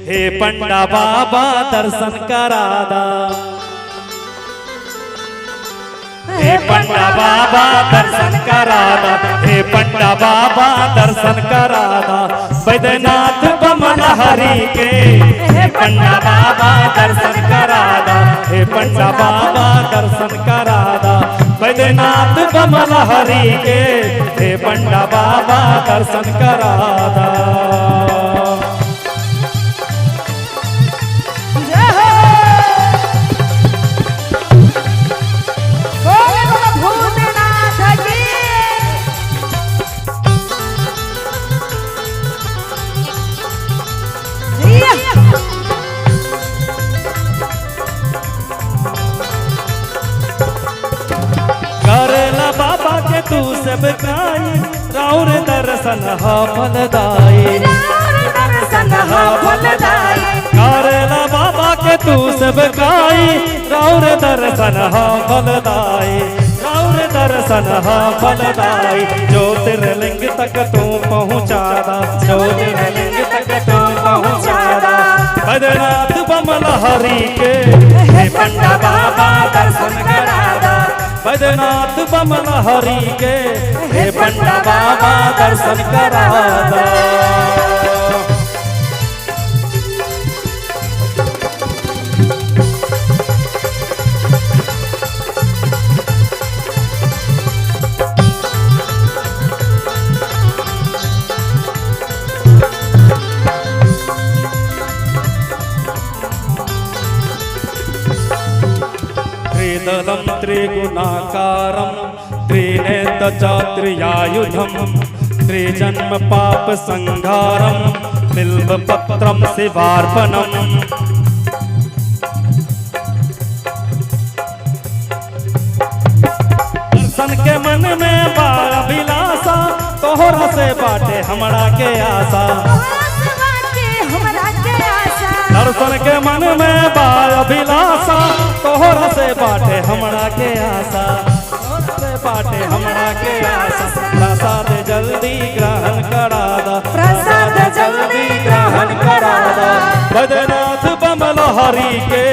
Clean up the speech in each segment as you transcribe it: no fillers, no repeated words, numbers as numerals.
हे पंडा बाबा दर्शन करादा। हे पंडा बाबा दर्शन करादा, हे पंडा बाबा दर्शन करादा। बैद्यनाथ बमन हरि के हे पंडा बाबा दर्शन करादा, हे पंडा बाबा दर्शन करादा। बैद्यनाथ बमन हरि के हे पंडा बाबा दर्शन करादा। करेला बाबा के तू सब काई, राउर दर्शन हा फलदाई। करेला बाबा के तू सब काई, राउर दर्शन हा फलदाई। राउर दर्शन हा फलदाई। ज्योतिर्लिंग तक तू पहुँचादा, ज्योतिर्लिंग तक तू पहुँचादा। बैद्यनाथ बमन हरि के हे पंडा बाबा दर्शन करादा। बैद्यनाथ बमन हरि के हे पंडा बाबा दर्शन करादा। त्रिदलं त्रिगुणाकारं त्रिनेत्रचात्र्यायुधं त्रिजन्म पाप संहारं बिल्वपत्रं शिवार्पणम्। दर्शन के मन में बा अभिलाषा, तोहरा से बाटे हमरा के आशा। दर्शन के मन में बा अभिलाषा, तोहरा से बाटे हमरा के आशा। तोहरा से बाटे हमरा के आशा। प्रसाद जल्दी ग्रहण करादा, प्रसाद जल्दी ग्रहण करादा। बैद्यनाथ बमन हरि के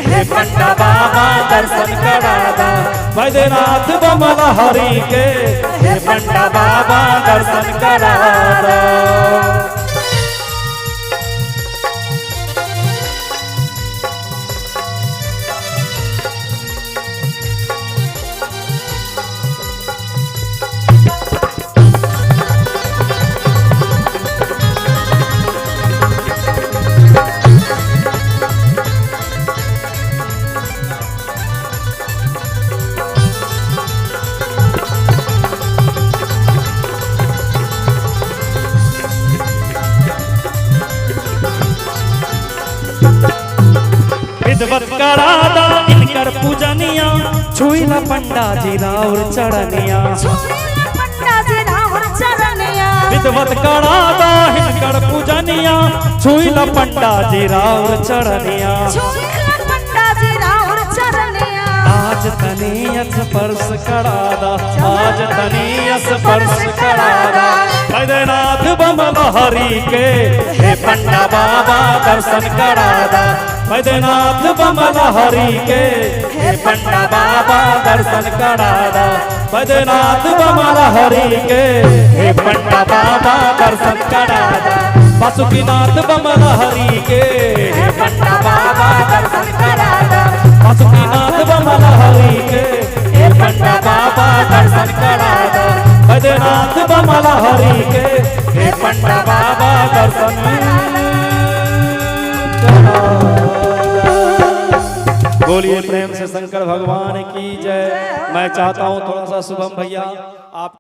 हे पंडा बाबा दर्शन करादा। बैद्यनाथ बमन हरि के हे पंडा बाबा दर्शन करादा। विधवत करादा इनकर पूजनिया, छुईला पंडा जी राउर चरणिया। विधवत करादा इनकर पूजनिया, छुईला पंडा जी राउर चरणिया। आज तनी स्पर्श करादा, आज तनी स्पर्श करादा। बैद्यनाथ बमन हरि के हे पंडा बाबा दर्शन करादा। बैद्यनाथ बमन हरि के हे पंडा बाबा दर्शन करादा। बैद्यनाथ बमन हरि के हे पंडा बाबा दर्शन करादा। वासुकीनाथ बमन हरि के हे पंडा बाबा दर्शन करादा। वासुकीनाथ बमन हरि के हे पंडा बाबा दर्शन करादा। बैद्यनाथ बमन हरि के हे पंडा बाबा दर्शन करादा। बोलिए प्रेम से शंकर भगवान की जय। मैं चाहता हूँ थोड़ा सा शुभम भैया आप